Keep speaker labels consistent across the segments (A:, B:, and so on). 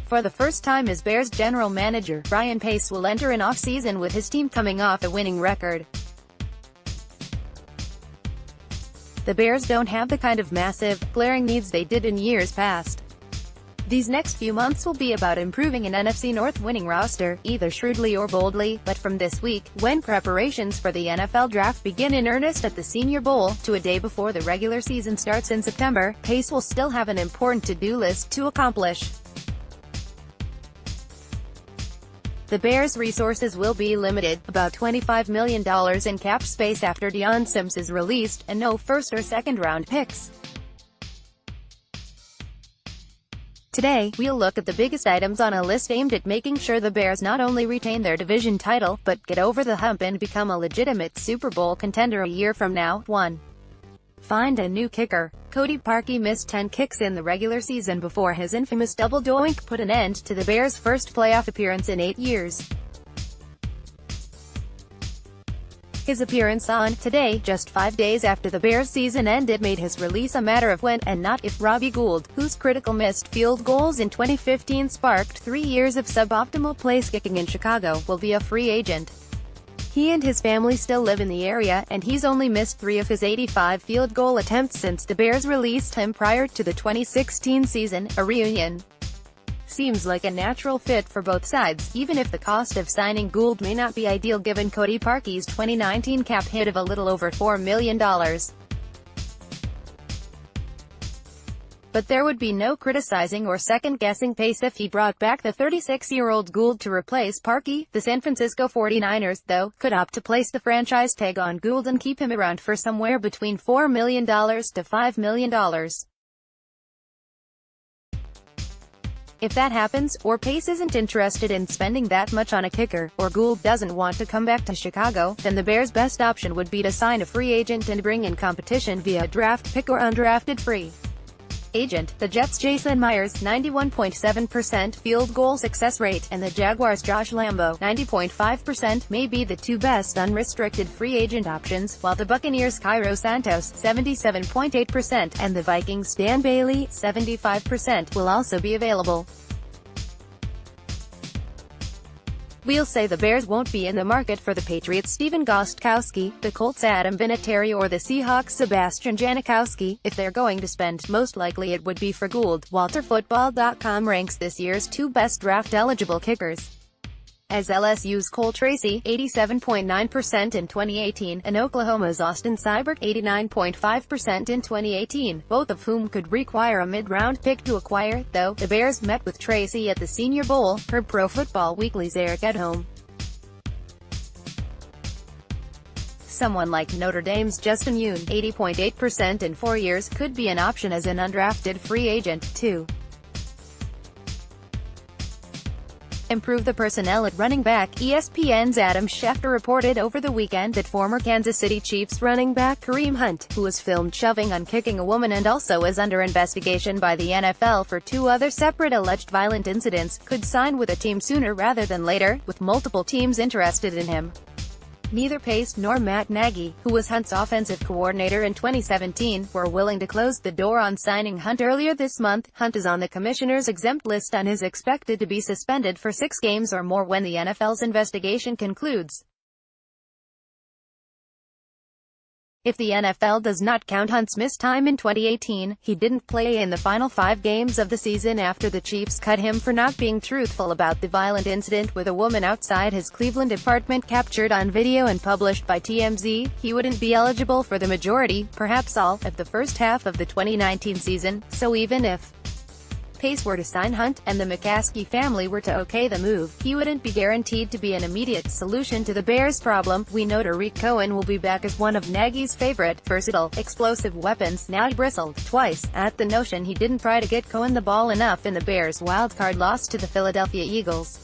A: For the first time as Bears general manager, Ryan Pace will enter an offseason with his team coming off a winning record. The Bears don't have the kind of massive, glaring needs they did in years past. These next few months will be about improving an NFC North-winning roster, either shrewdly or boldly, but from this week, when preparations for the NFL Draft begin in earnest at the Senior Bowl, to a day before the regular season starts in September, Pace will still have an important to-do list to accomplish. The Bears' resources will be limited, about $25 million in cap space after Deion Sims is released, and no first or second round picks. Today, we'll look at the biggest items on a list aimed at making sure the Bears not only retain their division title, but get over the hump and become a legitimate Super Bowl contender a year from now. 1. Find a new kicker. Cody Parkey missed 10 kicks in the regular season before his infamous double doink put an end to the Bears' first playoff appearance in 8 years. His appearance on Today, just 5 days after the Bears' season ended, made his release a matter of when, and not if. Robbie Gould, whose critical missed field goals in 2015 sparked 3 years of suboptimal place kicking in Chicago, will be a free agent. He and his family still live in the area, and he's only missed 3 of his 85 field goal attempts since the Bears released him prior to the 2016 season. A reunion seems like a natural fit for both sides, even if the cost of signing Gould may not be ideal given Cody Parkey's 2019 cap hit of a little over $4 million. But there would be no criticizing or second-guessing Pace if he brought back the 36-year-old Gould to replace Parkey. The San Francisco 49ers, though, could opt to place the franchise tag on Gould and keep him around for somewhere between $4 million to $5 million. If that happens, or Pace isn't interested in spending that much on a kicker, or Gould doesn't want to come back to Chicago, then the Bears' best option would be to sign a free agent and bring in competition via a draft pick or undrafted free agent. The Jets' Jason Myers, 91.7% field goal success rate, and the Jaguars' Josh Lambo, 90.5%, may be the two best unrestricted free agent options, while the Buccaneers' Cairo Santos, 77.8%, and the Vikings' Dan Bailey, 75%, will also be available. We'll say the Bears won't be in the market for the Patriots' Stephen Gostkowski, the Colts' Adam Vinatieri, or the Seahawks' Sebastian Janikowski. If they're going to spend, most likely it would be for Gould. WalterFootball.com ranks this year's 2 best draft-eligible kickers as LSU's Cole Tracy, 87.9% in 2018, and Oklahoma's Austin Seibert, 89.5% in 2018, both of whom could require a mid-round pick to acquire, though. The Bears met with Tracy at the Senior Bowl, per Pro Football Weekly's Eric Edholm. Someone like Notre Dame's Justin Yoon, 80.8% in 4 years, could be an option as an undrafted free agent, too. Improve the personnel at running back. ESPN's Adam Schefter reported over the weekend that former Kansas City Chiefs running back Kareem Hunt, who was filmed shoving on kicking a woman and also is under investigation by the NFL for 2 other separate alleged violent incidents, could sign with a team sooner rather than later, with multiple teams interested in him. Neither Pace nor Matt Nagy, who was Hunt's offensive coordinator in 2017, were willing to close the door on signing Hunt earlier this month. Hunt is on the commissioner's exempt list and is expected to be suspended for 6 games or more when the NFL's investigation concludes. If the NFL does not count Hunt's missed time in 2018, he didn't play in the final 5 games of the season after the Chiefs cut him for not being truthful about the violent incident with a woman outside his Cleveland apartment captured on video and published by TMZ. He wouldn't be eligible for the majority, perhaps all, of the first half of the 2019 season, so even if Pace were to sign Hunt, and the McCaskey family were to okay the move, he wouldn't be guaranteed to be an immediate solution to the Bears' problem. We know Tariq Cohen will be back as one of Nagy's favorite, versatile, explosive weapons. Now bristled, twice, at the notion he didn't try to get Cohen the ball enough in the Bears' wildcard loss to the Philadelphia Eagles.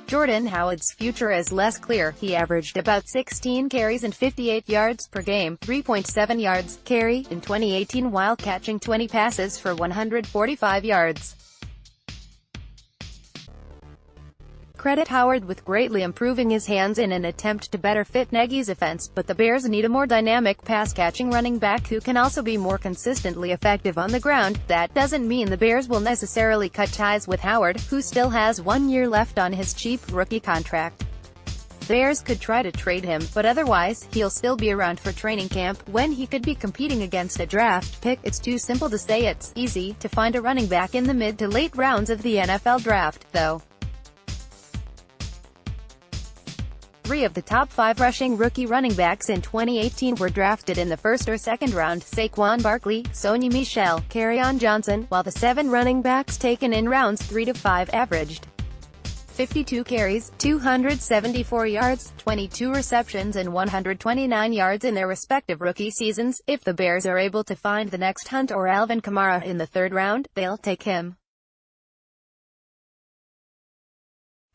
A: Jordan Howard's future is less clear. He averaged about 16 carries and 58 yards per game, 3.7 yards carry, in 2018 while catching 20 passes for 145 yards. credit Howard with greatly improving his hands in an attempt to better fit Nagy's offense, but the Bears need a more dynamic pass-catching running back who can also be more consistently effective on the ground. That doesn't mean the Bears will necessarily cut ties with Howard, who still has 1 year left on his cheap rookie contract. The Bears could try to trade him, but otherwise, he'll still be around for training camp, when he could be competing against a draft pick. It's too simple to say it's easy to find a running back in the mid to late rounds of the NFL draft, though. 3 of the top 5 rushing rookie running backs in 2018 were drafted in the first or second round: Saquon Barkley, Sony Michel, Kerryon Johnson, while the 7 running backs taken in rounds 3 to 5 averaged 52 carries, 274 yards, 22 receptions and 129 yards in their respective rookie seasons. If the Bears are able to find the next Hunt or Alvin Kamara in the 3rd round, they'll take him.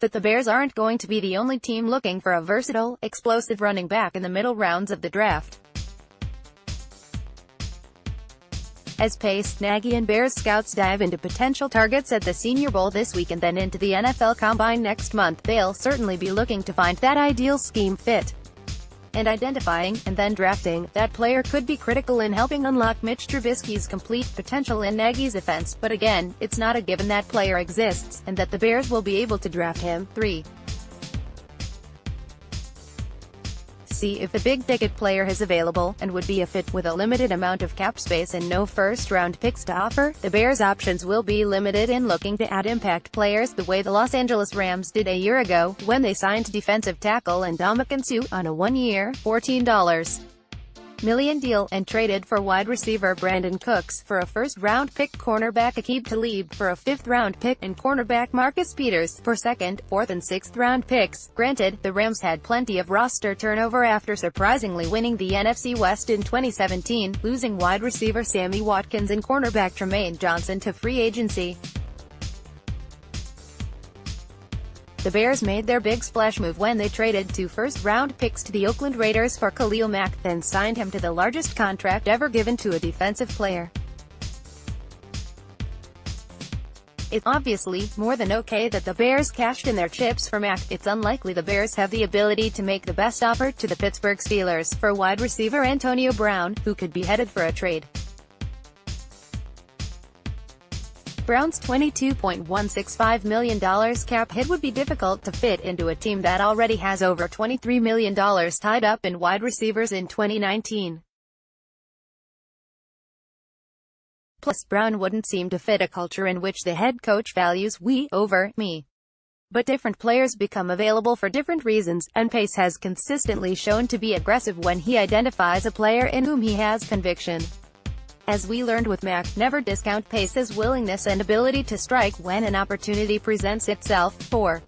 A: But the Bears aren't going to be the only team looking for a versatile, explosive running back in the middle rounds of the draft. As Pace, Nagy and Bears scouts dive into potential targets at the Senior Bowl this week and then into the NFL Combine next month, they'll certainly be looking to find that ideal scheme fit. And identifying, and then drafting, that player could be critical in helping unlock Mitch Trubisky's complete potential in Nagy's offense, but again, it's not a given that player exists, and that the Bears will be able to draft him. 3. See if a big-ticket player is available, and would be a fit. With a limited amount of cap space and no first-round picks to offer, the Bears' options will be limited in looking to add impact players the way the Los Angeles Rams did a year ago, when they signed defensive tackle Ndamukong Suh on a 1-year, $14 million deal, and traded for wide receiver Brandon Cooks for a first-round pick, cornerback Aqib Talib for a 5th-round pick, and cornerback Marcus Peters for 2nd, 4th and 6th-round picks. Granted, the Rams had plenty of roster turnover after surprisingly winning the NFC West in 2017, losing wide receiver Sammy Watkins and cornerback Tremaine Johnson to free agency. The Bears made their big splash move when they traded 2 first-round picks to the Oakland Raiders for Khalil Mack, then signed him to the largest contract ever given to a defensive player. It's obviously more than okay that the Bears cashed in their chips for Mack. It's unlikely the Bears have the ability to make the best offer to the Pittsburgh Steelers for wide receiver Antonio Brown, who could be headed for a trade. Brown's $22.165 million cap hit would be difficult to fit into a team that already has over $23 million tied up in wide receivers in 2019. Plus, Brown wouldn't seem to fit a culture in which the head coach values "we" over "me." But different players become available for different reasons, and Pace has consistently shown to be aggressive when he identifies a player in whom he has conviction. As we learned with Mack, never discount Pace's willingness and ability to strike when an opportunity presents itself. 4.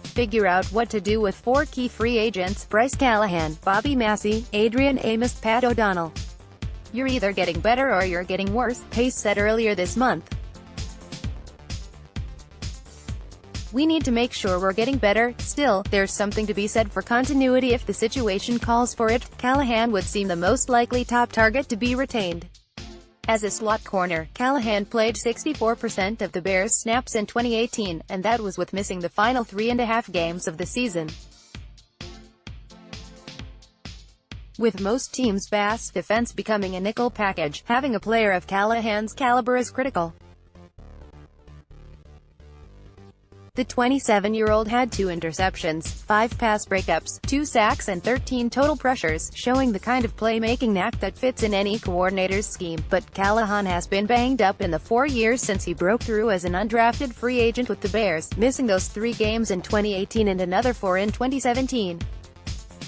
A: Figure out what to do with 4 key free agents: Bryce Callahan, Bobby Massey, Adrian Amos, Pat O'Donnell. "You're either getting better or you're getting worse," Pace said earlier this month. "We need to make sure we're getting better. Still, there's something to be said for continuity if the situation calls for it." Callahan would seem the most likely top target to be retained. As a slot corner, Callahan played 64% of the Bears' snaps in 2018, and that was with missing the final 3.5 games of the season. With most teams' pass defense becoming a nickel package, having a player of Callahan's caliber is critical. The 27-year-old had 2 interceptions, 5 pass breakups, 2 sacks and 13 total pressures, showing the kind of playmaking knack that fits in any coordinator's scheme. But Callahan has been banged up in the 4 years since he broke through as an undrafted free agent with the Bears, missing those 3 games in 2018 and another 4 in 2017.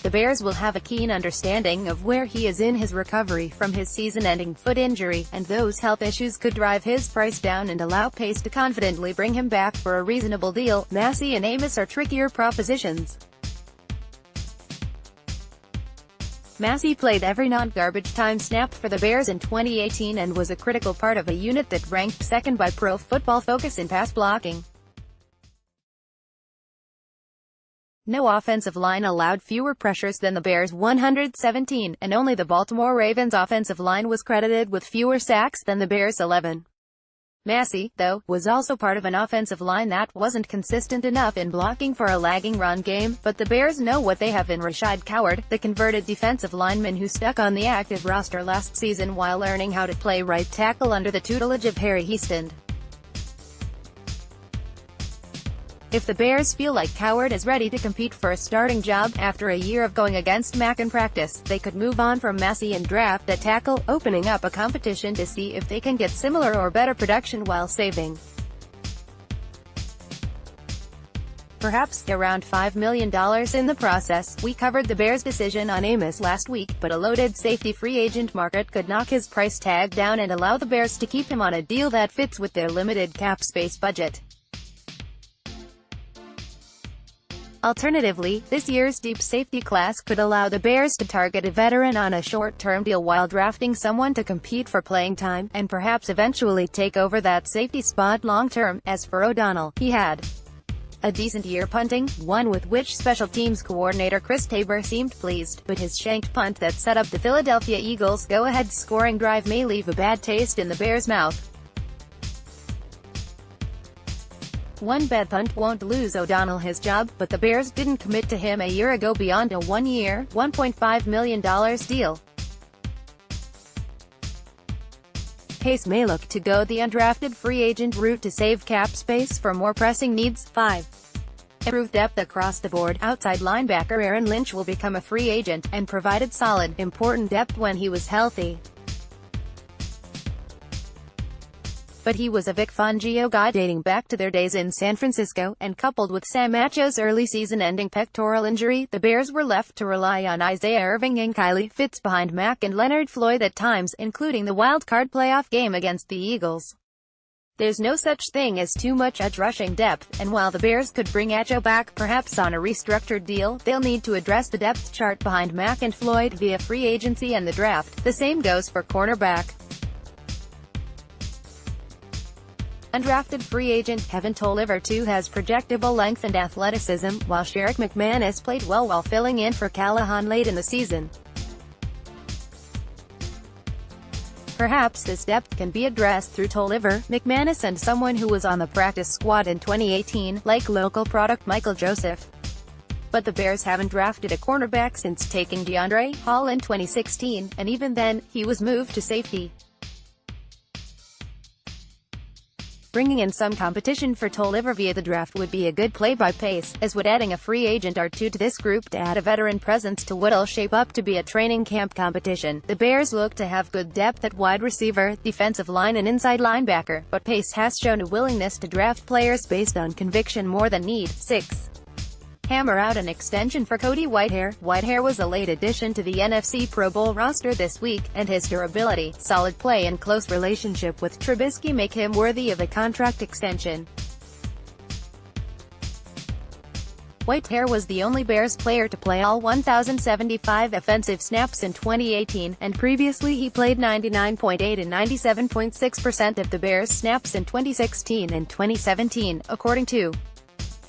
A: The Bears will have a keen understanding of where he is in his recovery from his season-ending foot injury, and those health issues could drive his price down and allow Pace to confidently bring him back for a reasonable deal. Massey and Amos are trickier propositions. Massey played every non-garbage time snap for the Bears in 2018 and was a critical part of a unit that ranked 2nd by Pro Football Focus in pass blocking. No offensive line allowed fewer pressures than the Bears' 117, and only the Baltimore Ravens' offensive line was credited with fewer sacks than the Bears' 11. Massey, though, was also part of an offensive line that wasn't consistent enough in blocking for a lagging run game, but the Bears know what they have in Rashad Coward, the converted defensive lineman who stuck on the active roster last season while learning how to play right tackle under the tutelage of Harry Hiestand. If the Bears feel like Coward is ready to compete for a starting job, after a year of going against Mack in practice, they could move on from Massey and draft a tackle, opening up a competition to see if they can get similar or better production while saving perhaps around $5 million in the process. We covered the Bears' decision on Amos last week, but a loaded safety free agent market could knock his price tag down and allow the Bears to keep him on a deal that fits with their limited cap space budget. Alternatively, this year's deep safety class could allow the Bears to target a veteran on a short-term deal while drafting someone to compete for playing time, and perhaps eventually take over that safety spot long-term. As for O'Donnell, he had a decent year punting, one with which special teams coordinator Chris Tabor seemed pleased, but his shanked punt that set up the Philadelphia Eagles' go-ahead scoring drive may leave a bad taste in the Bears' mouth. One bad punt won't lose O'Donnell his job, but the Bears didn't commit to him a year ago beyond a one-year, $1.5 million deal. Pace may look to go the undrafted free agent route to save cap space for more pressing needs. 5. Improved depth across the board. Outside linebacker Aaron Lynch will become a free agent, and provided solid, important depth when he was healthy. But he was a Vic Fangio guy dating back to their days in San Francisco, and coupled with Sam Acho's early season-ending pectoral injury, the Bears were left to rely on Isaiah Irving and Kylie Fitz behind Mack and Leonard Floyd at times, including the wild-card playoff game against the Eagles. There's no such thing as too much edge rushing depth, and while the Bears could bring Acho back, perhaps on a restructured deal, they'll need to address the depth chart behind Mack and Floyd via free agency and the draft. The same goes for cornerback. Undrafted free agent Kevin Tolliver too has projectable length and athleticism, while Sherrick McManus played well while filling in for Callahan late in the season. Perhaps this depth can be addressed through Tolliver, McManus and someone who was on the practice squad in 2018, like local product Michael Joseph. But the Bears haven't drafted a cornerback since taking DeAndre Hall in 2016, and even then, he was moved to safety. Bringing in some competition for Tolliver via the draft would be a good play by Pace, as would adding a free agent or two to this group to add a veteran presence to what'll shape up to be a training camp competition. The Bears look to have good depth at wide receiver, defensive line and inside linebacker, but Pace has shown a willingness to draft players based on conviction more than need. 6. Hammer out an extension for Cody Whitehair. Whitehair was a late addition to the NFC Pro Bowl roster this week, and his durability, solid play and close relationship with Trubisky make him worthy of a contract extension. Whitehair was the only Bears player to play all 1,075 offensive snaps in 2018, and previously he played 99.8 and 97.6% of the Bears' snaps in 2016 and 2017, according to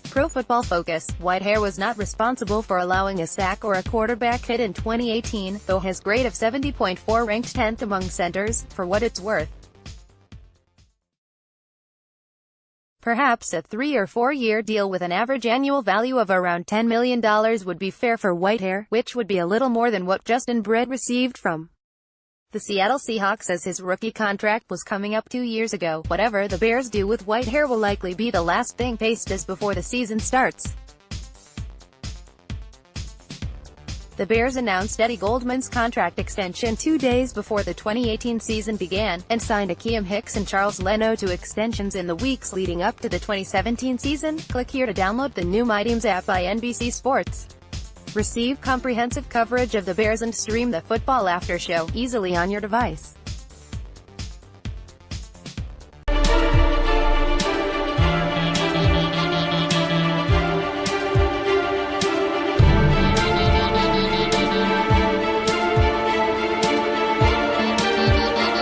A: Pro Football Focus. Whitehair was not responsible for allowing a sack or a quarterback hit in 2018, though his grade of 70.4 ranked 10th among centers. For what it's worth, perhaps a 3- or 4-year deal with an average annual value of around $10 million would be fair for Whitehair, which would be a little more than what Justin Britt received from the Seattle Seahawks as his rookie contract was coming up 2 years ago. Whatever the Bears do with Whitehair will likely be the last thing Pace does before the season starts. The Bears announced Eddie Goldman's contract extension 2 days before the 2018 season began, and signed Akeem Hicks and Charles Leno to extensions in the weeks leading up to the 2017 season. Click here to download the new My Teams app by NBC Sports. Receive comprehensive coverage of the Bears and stream the Football After Show easily on your device.